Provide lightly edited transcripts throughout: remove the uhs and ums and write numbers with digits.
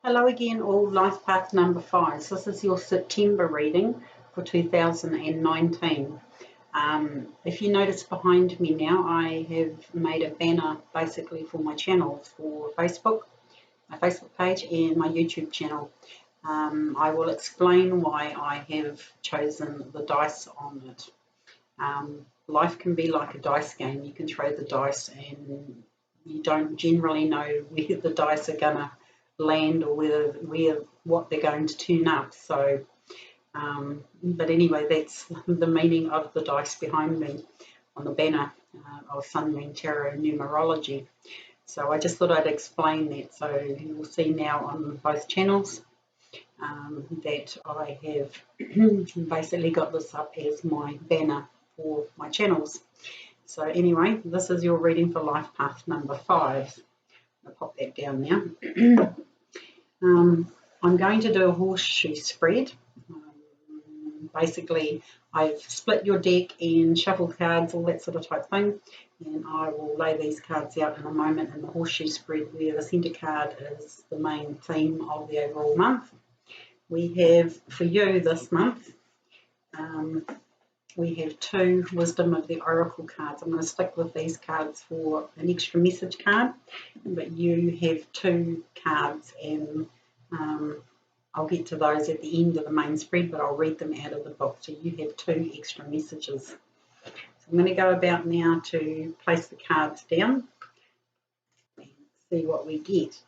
Hello again, all. Life Path number 5. So this is your September reading for 2019. If you notice behind me now, I have made a banner basically for my channels for Facebook, my Facebook page and my YouTube channel. I will explain why I have chosen the dice on it. Life can be like a dice game. You can throw the dice and you don't generally know where the dice are going to land or where what they're going to turn up. So, but anyway, that's the meaning of the dice behind me on the banner of Sun Moon Tarot Numerology. So I just thought I'd explain that. So you'll see now on both channels that I have basically got this up as my banner for my channels. So anyway, this is your reading for Life Path number 5. I'll pop that down now. I'm going to do a horseshoe spread. Basically, I've split your deck and shuffled cards, all that sort of type thing, and I will lay these cards out in a moment in the horseshoe spread where the centre card is the main theme of the overall month. We have, for you this month, we have 2 Wisdom of the Oracle cards. I'm going to stick with these cards for an extra message card, but you have 2 cards, and I'll get to those at the end of the main spread, but I'll read them out of the book. So you have 2 extra messages. So I'm going to go about now to place the cards down and see what we get.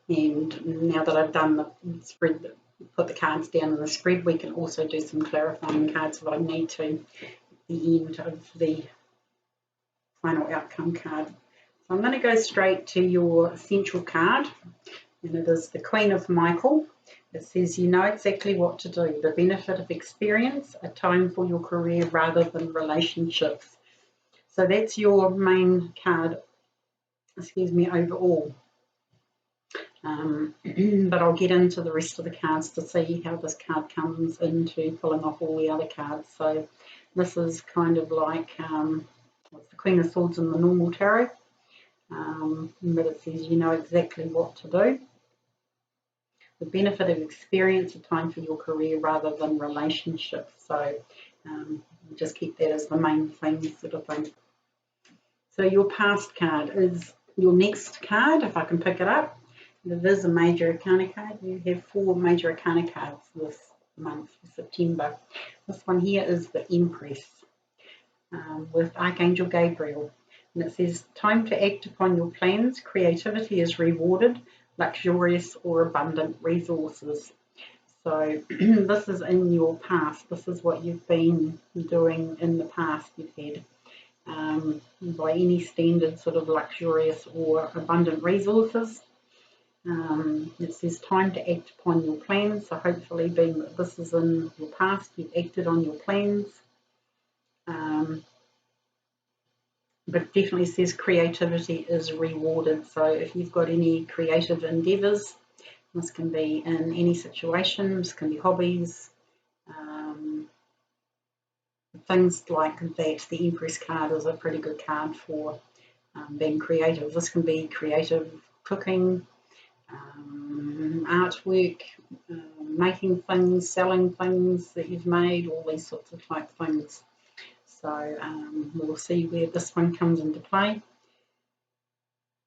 And now that I've done the spread, put the cards down in the spread, we can also do some clarifying cards if I need to at the end of the final outcome card. So I'm going to go straight to your central card, and it is the Queen of Michael. It says, you know exactly what to do. The benefit of experience, a time for your career rather than relationships. So that's your main card, overall. But I'll get into the rest of the cards to see how this card comes into pulling off all the other cards. So this is kind of like what's the Queen of Swords in the normal tarot, but it says you know exactly what to do. The benefit of experience, a time for your career rather than relationships. So just keep that as the main thing sort of thing. So your past card is your next card, if I can pick it up. It is a Major Arcana card. You have 4 Major Arcana cards this month, September. This one here is the Empress with Archangel Gabriel. And it says, time to act upon your plans. Creativity is rewarded, luxurious or abundant resources. So this is in your past. This is what you've been doing in the past. You've had, by any standard, sort of luxurious or abundant resources. It says time to act upon your plans. So hopefully, being that this is in your past, you've acted on your plans. But it definitely says creativity is rewarded. So if you've got any creative endeavours, this can be in any situation. This can be hobbies, things like that. The Empress card is a pretty good card for being creative. This can be creative cooking, artwork, making things, selling things that you've made, all these sorts of type things. So we'll see where this one comes into play.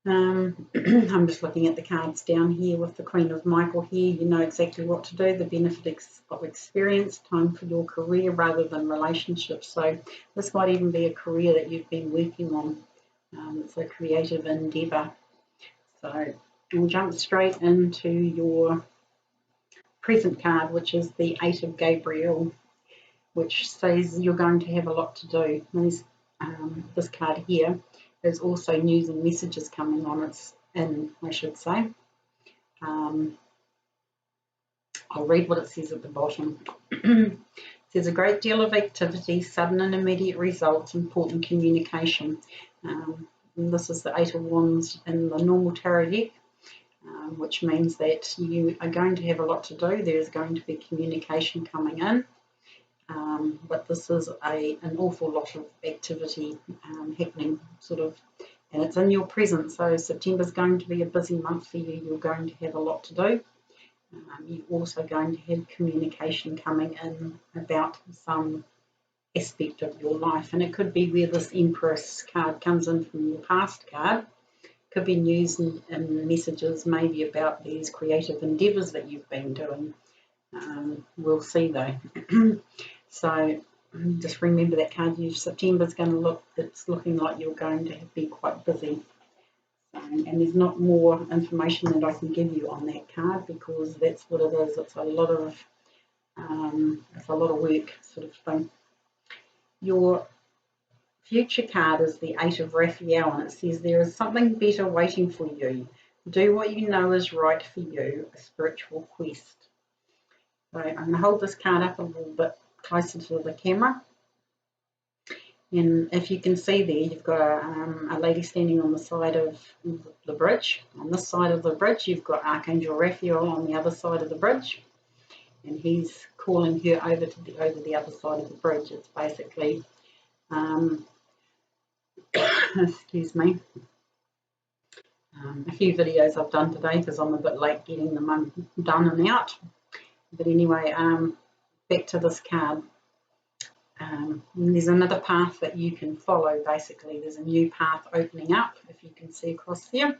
I'm just looking at the cards down here with the Queen of Michael here. You know exactly what to do. The benefit of experience, time for your career rather than relationships. So this might even be a career that you've been working on. It's a creative endeavour. So we'll jump straight into your present card, which is the 8 of Gabriel, which says you're going to have a lot to do. This card here is also news and messages coming on its in, I should say. I'll read what it says at the bottom. It says a great deal of activity, sudden and immediate results, important communication. And this is the 8 of Wands in the normal tarot deck. which means that you are going to have a lot to do. There's going to be communication coming in, but this is an awful lot of activity happening, sort of, and it's in your present. So September is going to be a busy month for you. You're going to have a lot to do. You're also going to have communication coming in about some aspect of your life, and it could be where this Empress card comes in from your past card. Could be news and messages maybe about these creative endeavours that you've been doing. We'll see though. So just remember that card. September's going to look, it's looking like you're going to be quite busy. And there's not more information that I can give you on that card, because that's what it is. It's a lot of work, sort of thing. Your future card is the Eight of Raphael, and it says there is something better waiting for you. Do what you know is right for you, a spiritual quest. So I'm going to hold this card up a little bit closer to the camera. And if you can see there, you've got a lady standing on the side of the bridge. On this side of the bridge, you've got Archangel Raphael on the other side of the bridge. And he's calling her over the other side of the bridge. It's basically, excuse me, a few videos I've done today because I'm a bit late getting them done and out. But anyway, back to this card. There's another path that you can follow. Basically, there's a new path opening up, if you can see across there.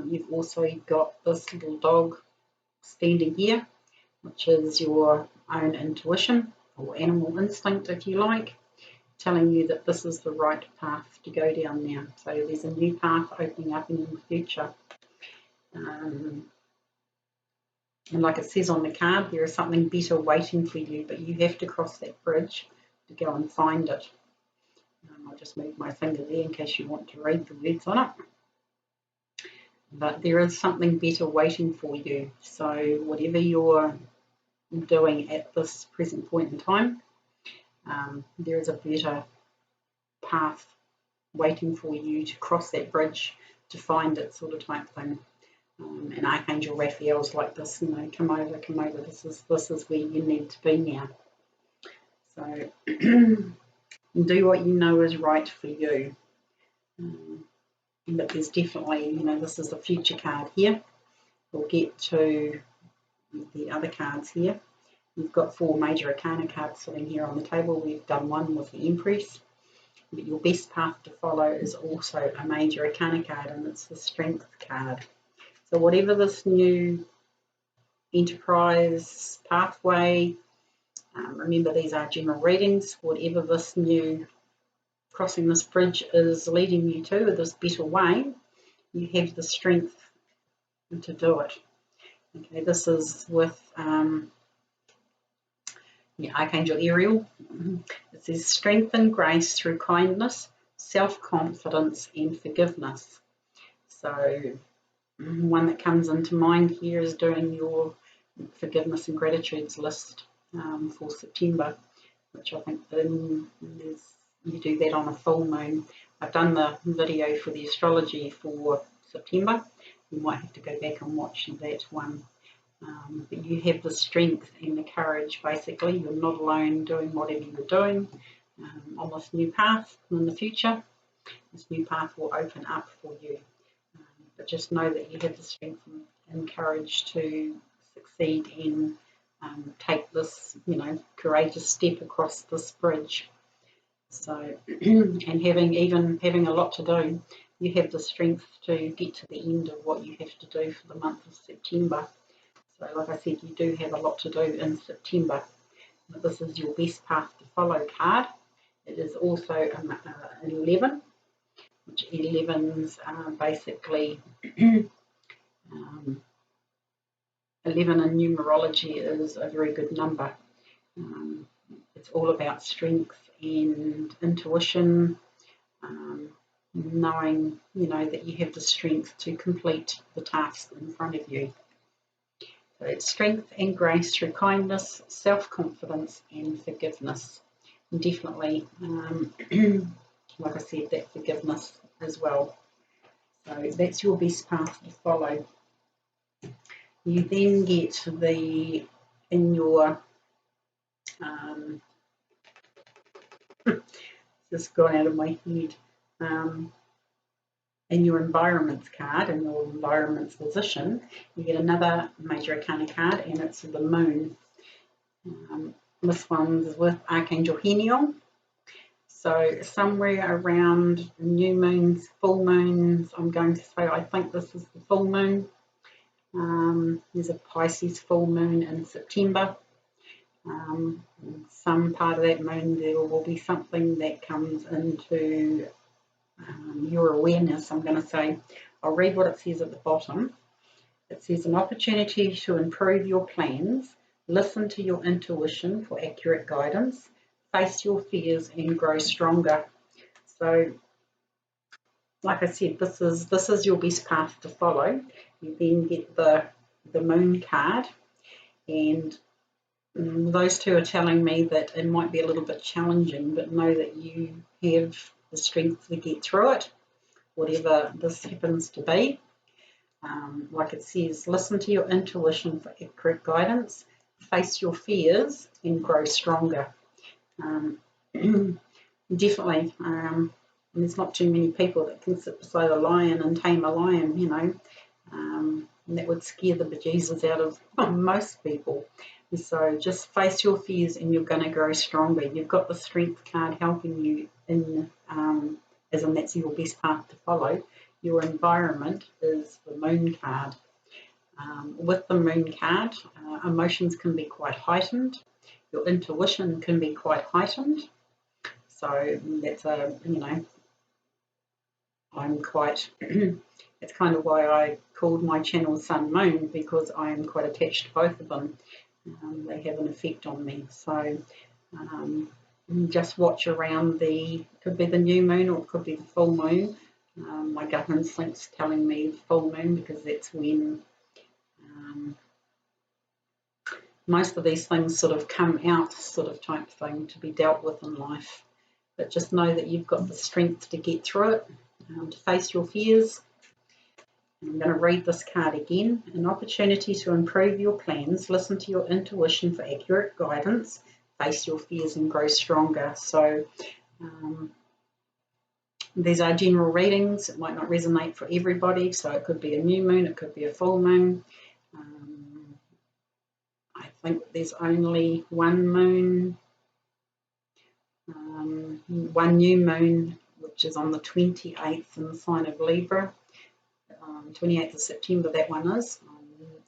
You've also got this little dog standing here, which is your own intuition or animal instinct, if you like, telling you that this is the right path to go down now. So there's a new path opening up in the future. And like it says on the card, there is something better waiting for you, but you have to cross that bridge to go and find it. I'll just move my finger there in case you want to read the words on it. But there is something better waiting for you. So whatever you're doing at this present point in time, there is a better path waiting for you to cross that bridge to find it, sort of type thing. And Archangel Raphael's like this, you know, come over, this is where you need to be now. So do what you know is right for you. But there's definitely, you know, this is a future card here. We'll get to the other cards here. We've got 4 major arcana cards sitting here on the table. We've done one with the Empress. But your best path to follow is also a major arcana card, and it's the Strength card. So whatever this new enterprise pathway, remember these are general readings, whatever this new crossing this bridge is leading you to, this better way, you have the strength to do it. Okay, this is with Archangel Ariel. It says strength and grace through kindness, self-confidence and forgiveness. So one that comes into mind here is doing your forgiveness and gratitudes list for September, which I think you do that on a full moon. I've done the video for the astrology for September. You might have to go back and watch that one. But you have the strength and the courage, basically. You're not alone doing whatever you're doing on this new path in the future. This new path will open up for you. But just know that you have the strength and courage to succeed and take this, you know, courageous step across this bridge. So, and having a lot to do, you have the strength to get to the end of what you have to do for the month of September. So, like I said, you do have a lot to do in September. But this is your best path to follow card. It is also an 11. Which 11s are basically 11 in numerology is a very good number. It's all about strength and intuition, knowing, you know, that you have the strength to complete the task in front of you. So it's strength and grace through kindness, self-confidence and forgiveness. And definitely, like I said, that forgiveness as well. So that's your best path to follow. You then get in your, just gone out of my head, in your environments card, in your environments position, you get another major arcana card, and it's the moon. This one's with Archangel Heniel. So somewhere around new moons, full moons, I'm going to say I think this is the full moon. There's a Pisces full moon in September. Some part of that moon there will be something that comes into your awareness, I'm going to say. I'll read what it says at the bottom. It says, an opportunity to improve your plans, listen to your intuition for accurate guidance, face your fears and grow stronger. So, like I said, this is your best path to follow. You then get the moon card, and those two are telling me that it might be a little bit challenging, but know that you have the strength to get through it, whatever this happens to be. Like it says, listen to your intuition for accurate guidance, face your fears and grow stronger. Definitely, there's not too many people that can sit beside a lion and tame a lion, you know. And that would scare the bejesus out of most people. And so just face your fears and you're going to grow stronger. You've got the strength card helping you in, as in that's your best path to follow. Your environment is the moon card. With the moon card, emotions can be quite heightened. Your intuition can be quite heightened. So that's I'm quite, it's kind of why I called my channel Sun Moon, because I am quite attached to both of them. They have an effect on me. So just watch around it could be the new moon or it could be the full moon. My gut instinct's telling me full moon because that's when most of these things sort of come out, sort of type thing, to be dealt with in life. But just know that you've got the strength to get through it, to face your fears. I'm going to read this card again. An opportunity to improve your plans, listen to your intuition for accurate guidance, face your fears and grow stronger. So these are general readings. It might not resonate for everybody. So it could be a new moon, it could be a full moon. I think there's only one moon, one new moon, which is on the 28th in the sign of Libra. 28th of September, that one is.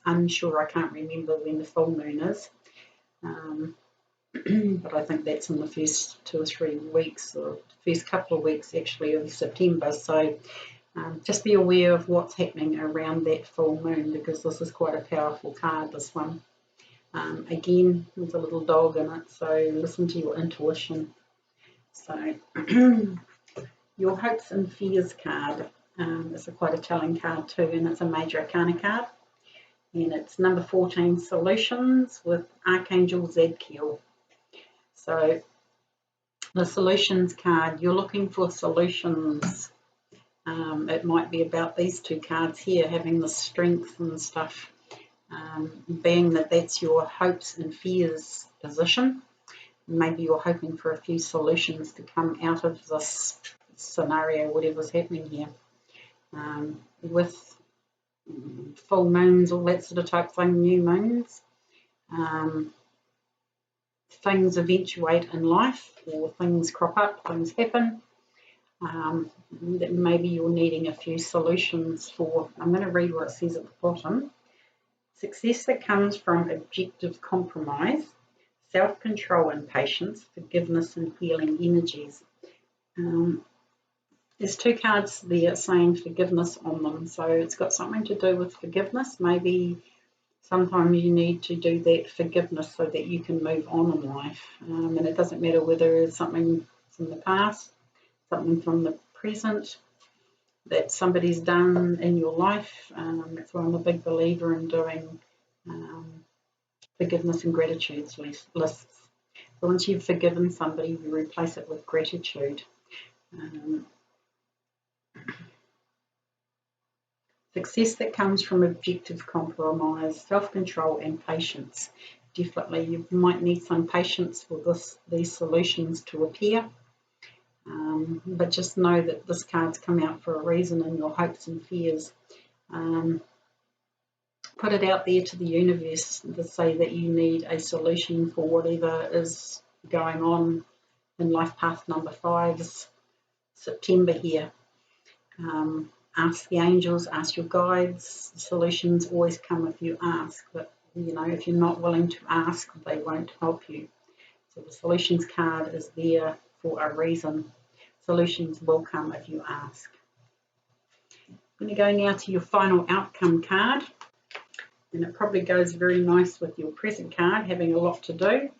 I'm unsure, I can't remember when the full moon is. But I think that's in the first 2 or 3 weeks, or first couple of weeks actually of September. So just be aware of what's happening around that full moon, because this is quite a powerful card, this one. Again, there's a little dog in it, so listen to your intuition. So your hopes and fears card is quite a telling card too, and it's a major arcana card. And it's number 14, Solutions, with Archangel Zadkiel. So the Solutions card, you're looking for solutions. It might be about these two cards here, having the strength and stuff, being that that's your hopes and fears position. Maybe you're hoping for a few solutions to come out of this scenario, whatever's happening here. With full moons, all that sort of type thing, new moons, things eventuate in life, or things crop up, things happen, that maybe you're needing a few solutions for. I'm going to read what it says at the bottom. Success that comes from objective compromise, self-control and patience, forgiveness and healing energies. There's two cards there saying forgiveness on them, so it's got something to do with forgiveness. Maybe sometimes you need to do that forgiveness so that you can move on in life. And it doesn't matter whether it's something from the past, something from the present that somebody's done in your life. That's why I'm a big believer in doing forgiveness and gratitude lists. So once you've forgiven somebody, you replace it with gratitude. Success that comes from objective compromise, self-control and patience. Definitely you might need some patience for these solutions to appear. But just know that this card's come out for a reason, and your hopes and fears. Put it out there to the universe to say that you need a solution for whatever is going on in life path number 5's September here. Ask the angels, ask your guides. Solutions always come if you ask, but you know, if you're not willing to ask, they won't help you. So the solutions card is there for a reason. Solutions will come if you ask. I'm going to go now to your final outcome card, and it probably goes very nice with your present card, having a lot to do.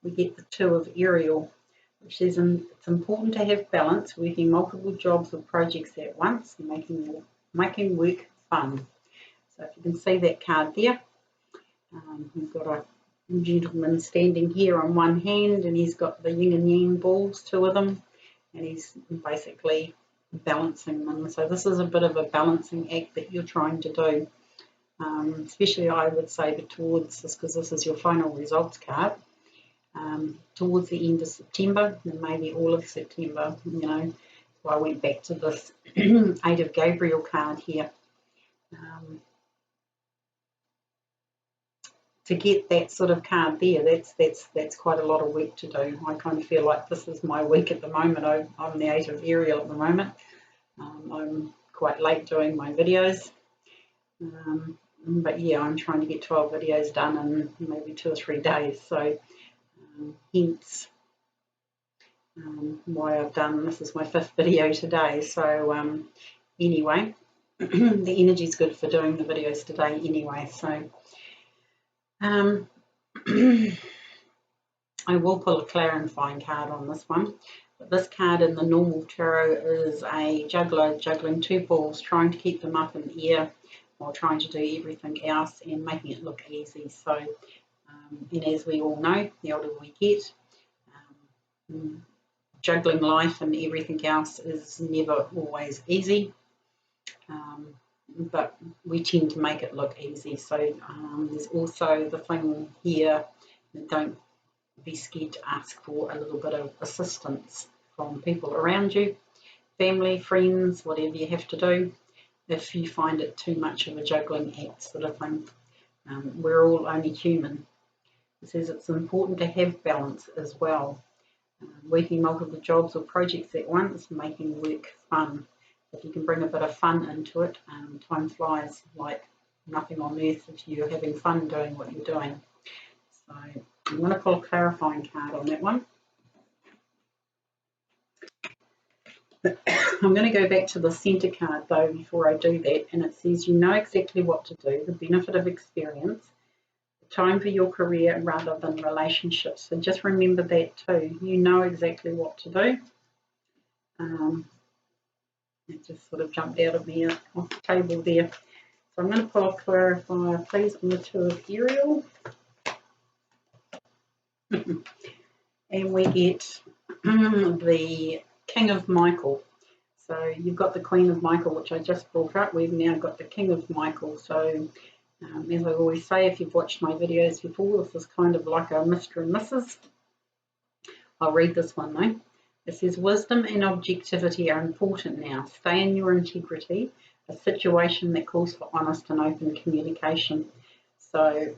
We get the 2 of Ariel, which says it's important to have balance, working multiple jobs or projects at once, and making work fun. So if you can see that card there, you've got a gentleman standing here on one hand, and he's got the yin and yang balls, 2 of them, and he's basically balancing them. So this is a bit of a balancing act that you're trying to do, especially I would say towards this, because this is your final results card, towards the end of September and maybe all of September. You know, so I went back to this 8 of Gabriel card here. To get that sort of card there, that's quite a lot of work to do. I kind of feel like this is my week at the moment. I'm the 8 of Ariel at the moment. I'm quite late doing my videos, but yeah, I'm trying to get 12 videos done in maybe 2 or 3 days. So hence why I've done, this is my 5th video today. So anyway, the energy is good for doing the videos today anyway. So I will pull a clarifying card on this one, but this card in the normal tarot is a juggler juggling 2 balls, trying to keep them up in the air while trying to do everything else and making it look easy. So, and as we all know, the older we get, juggling life and everything else is never always easy. But we tend to make it look easy. So there's also the thing here, don't be scared to ask for a little bit of assistance from people around you, family, friends, whatever you have to do, if you find it too much of a juggling act sort of thing. We're all only human. It says it's important to have balance as well. Working multiple jobs or projects at once, making work fun. If you can bring a bit of fun into it, time flies like nothing on earth if you're having fun doing what you're doing. So I'm going to pull a clarifying card on that one. I'm going to go back to the centre card though before I do that, and it says you know exactly what to do, the benefit of experience, the time for your career rather than relationships. So just remember that too. You know exactly what to do. It just sort of jumped out of me off the table there. So I'm going to pull a clarifier, please, on the 2 of Ariel. And we get the King of Michael. So you've got the Queen of Michael, which I just brought up. We've now got the King of Michael. So as I always say, if you've watched my videos before, this is kind of like a Mr. and Mrs. I'll read this one though. It says, wisdom and objectivity are important now. Stay in your integrity, a situation that calls for honest and open communication. So,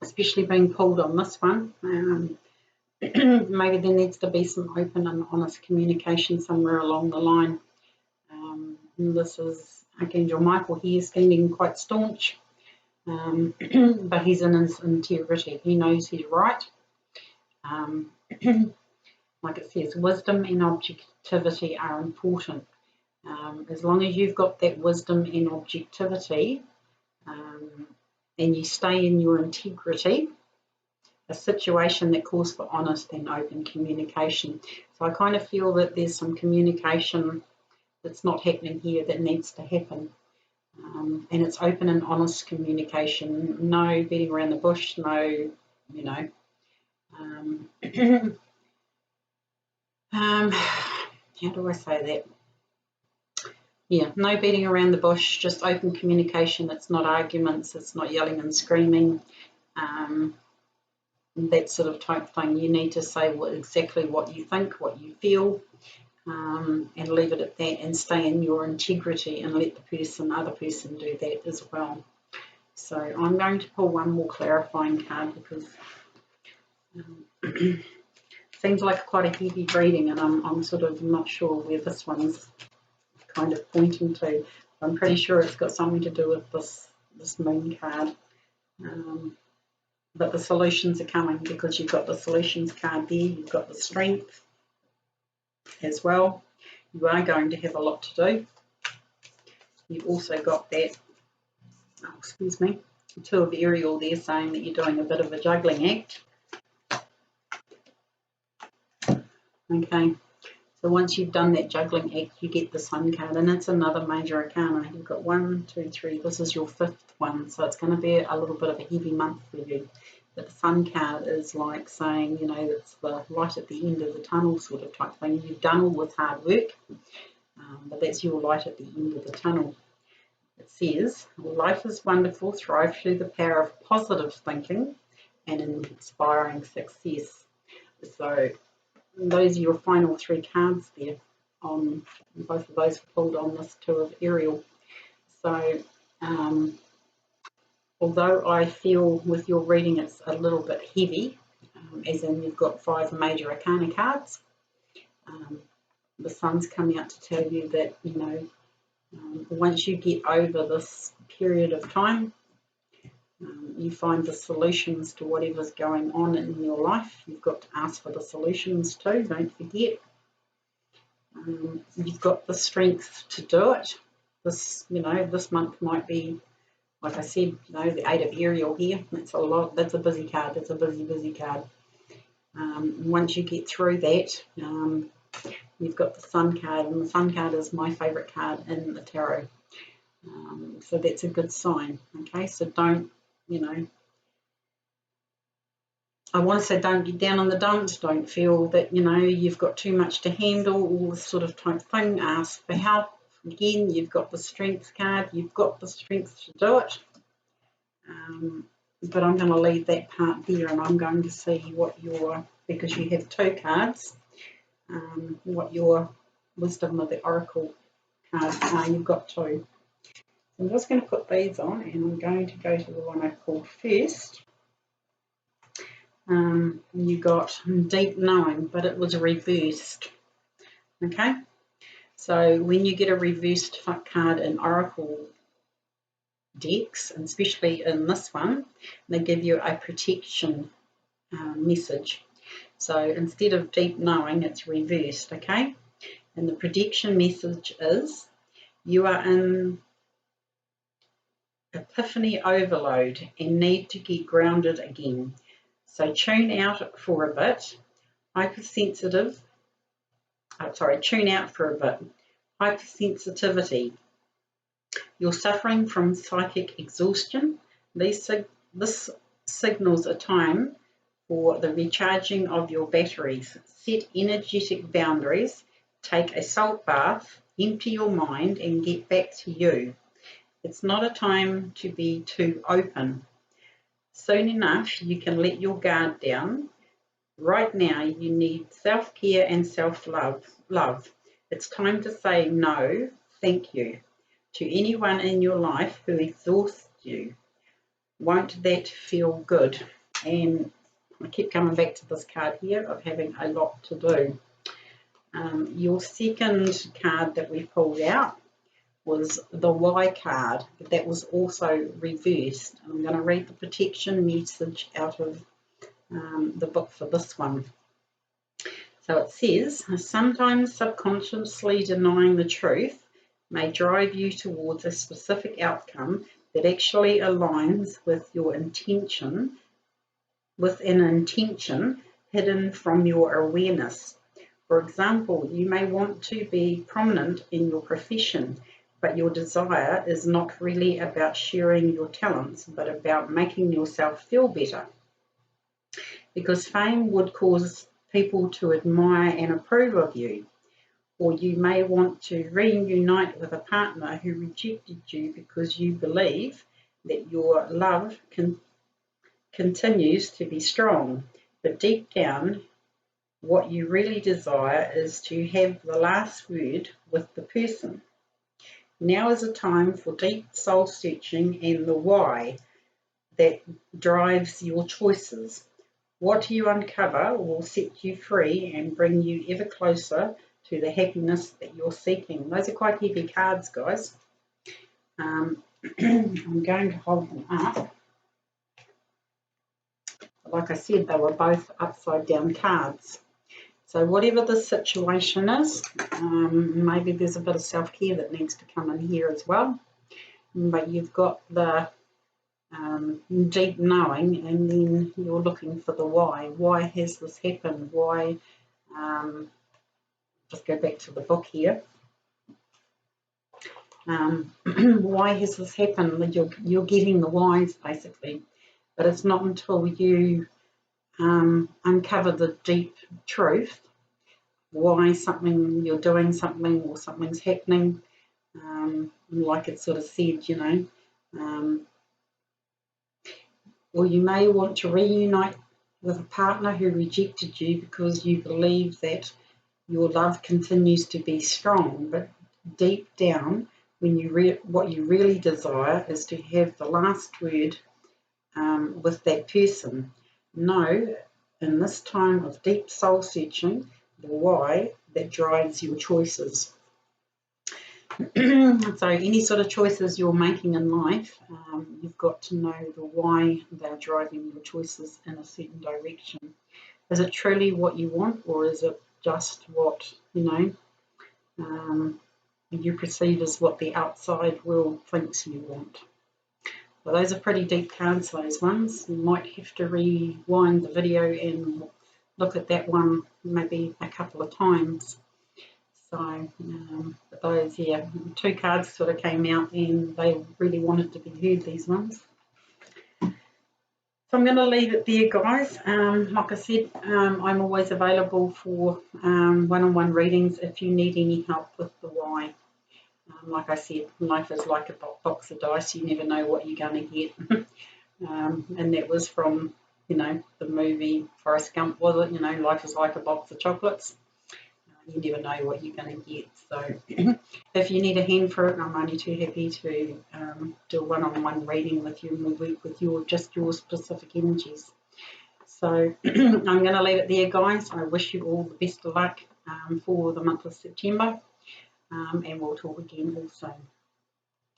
especially being pulled on this one, maybe there needs to be some open and honest communication somewhere along the line. This is Archangel Michael here, standing quite staunch, but he's in his integrity. He knows he's right. Like it says, wisdom and objectivity are important. As long as you've got that wisdom and objectivity, and you stay in your integrity, a situation that calls for honest and open communication. So I kind of feel that there's some communication that's not happening here that needs to happen. And it's open and honest communication, no beating around the bush, no, you know, how do I say that? Yeah, no beating around the bush, just open communication. It's not arguments, it's not yelling and screaming, that sort of type thing. You need to say exactly what you think, what you feel, and leave it at that, and stay in your integrity and let the other person do that as well. So I'm going to pull one more clarifying card because seems like quite a heavy reading, and I'm sort of not sure where this one's kind of pointing to. I'm pretty sure it's got something to do with this moon card. But the solutions are coming because you've got the solutions card there, you've got the strength as well. You are going to have a lot to do. You've also got that, excuse me, the Two of Ariel there saying that you're doing a bit of a juggling act. Okay, so once you've done that juggling act, you get the Sun card, and it's another major arcana. You've got 1, 2, 3, this is your 5th one, so it's going to be a little bit of a heavy month for you. But the Sun card is like saying, you know, it's the light at the end of the tunnel sort of type thing. You've done all this hard work, but that's your light at the end of the tunnel. It says, life is wonderful, thrive through the power of positive thinking and inspiring success. So those are your final 3 cards there. Both of those pulled on this Two of Ariel. So although I feel with your reading it's a little bit heavy, as in you've got 5 major arcana cards, the Sun's coming out to tell you that, you know, once you get over this period of time, you find the solutions to whatever's going on in your life. You've got to ask for the solutions too, don't forget. You've got the strength to do it. This month might be, like I said, the 8 of Ariel here. That's a lot. That's a busy card. That's a busy card. Once you get through that, you've got the Sun card, and the Sun card is my favourite card in the tarot. So that's a good sign. Okay, so don't, I want to say don't get down on the dumps. Don't feel that, you've got too much to handle, all this sort of type thing. Ask for help. Again, you've got the strength card. You've got the strength to do it. But I'm going to leave that part there, and I'm going to see what because you have 2 cards, what your Wisdom of the Oracle cards are. You've got 2. I'm just going to put these on, and I'm going to go to the one I pulled first. You got Deep Knowing, but it was reversed. Okay, so when you get a reversed card in Oracle decks, and especially in this one, they give you a protection message. So instead of Deep Knowing, it's reversed. Okay, and the protection message is you are in epiphany overload and need to get grounded again. So tune out for a bit. Tune out for a bit. Hypersensitivity. You're suffering from psychic exhaustion. This signals a time for the recharging of your batteries. Set energetic boundaries. Take a salt bath. Empty your mind and get back to you. It's not a time to be too open. Soon enough, you can let your guard down. Right now, you need self-care and self-love. It's time to say no, thank you, to anyone in your life who exhausts you. Won't that feel good? And I keep coming back to this card here of having a lot to do. Your second card that we pulled out was the Y card, but that was also reversed. I'm going to read the protection message out of the book for this one. So it says, sometimes subconsciously denying the truth may drive you towards a specific outcome that actually aligns with your intention, with an intention hidden from your awareness. For example, you may want to be prominent in your profession, but your desire is not really about sharing your talents, but about making yourself feel better. Because fame would cause people to admire and approve of you. or you may want to reunite with a partner who rejected you because you believe that your love continues to be strong, but deep down, what you really desire is to have the last word with the person. Now is a time for deep soul searching and the why that drives your choices. What you uncover will set you free and bring you ever closer to the happiness that you're seeking. Those are quite heavy cards, guys. I'm going to hold them up. Like I said, they were both upside down cards. So whatever the situation is, maybe there's a bit of self-care that needs to come in here as well. But you've got the deep knowing, and then you're looking for the why. Why has this happened? Why? Just go back to the book here. Why has this happened? You're getting the whys basically, but it's not until you uncover the deep truth, why you're doing something or something's happening, like it sort of said, you know, or you may want to reunite with a partner who rejected you because you believe that your love continues to be strong, but deep down, when what you really desire is to have the last word with that person. Know, in this time of deep soul searching, the why that drives your choices. So any sort of choices you're making in life, you've got to know the why they're driving your choices in a certain direction. Is it truly what you want, or is it just what, you know, you perceive as what the outside world thinks you want? Well, those are pretty deep cards, those ones. You might have to rewind the video and look at that one maybe a couple of times. So, but those, yeah, 2 cards sort of came out and they really wanted to be heard, these ones. So I'm going to leave it there, guys. Like I said, I'm always available for one-on-one readings if you need any help with the why. Like I said, life is like a box of dice. You never know what you're going to get. And that was from, you know, the movie Forrest Gump, was it? You know, life is like a box of chocolates. You never know what you're going to get. So if you need a hand for it, I'm only too happy to do a one-on-one reading with you and we'll work with your specific energies. So I'm going to leave it there, guys. I wish you all the best of luck for the month of September, and we'll talk again all soon.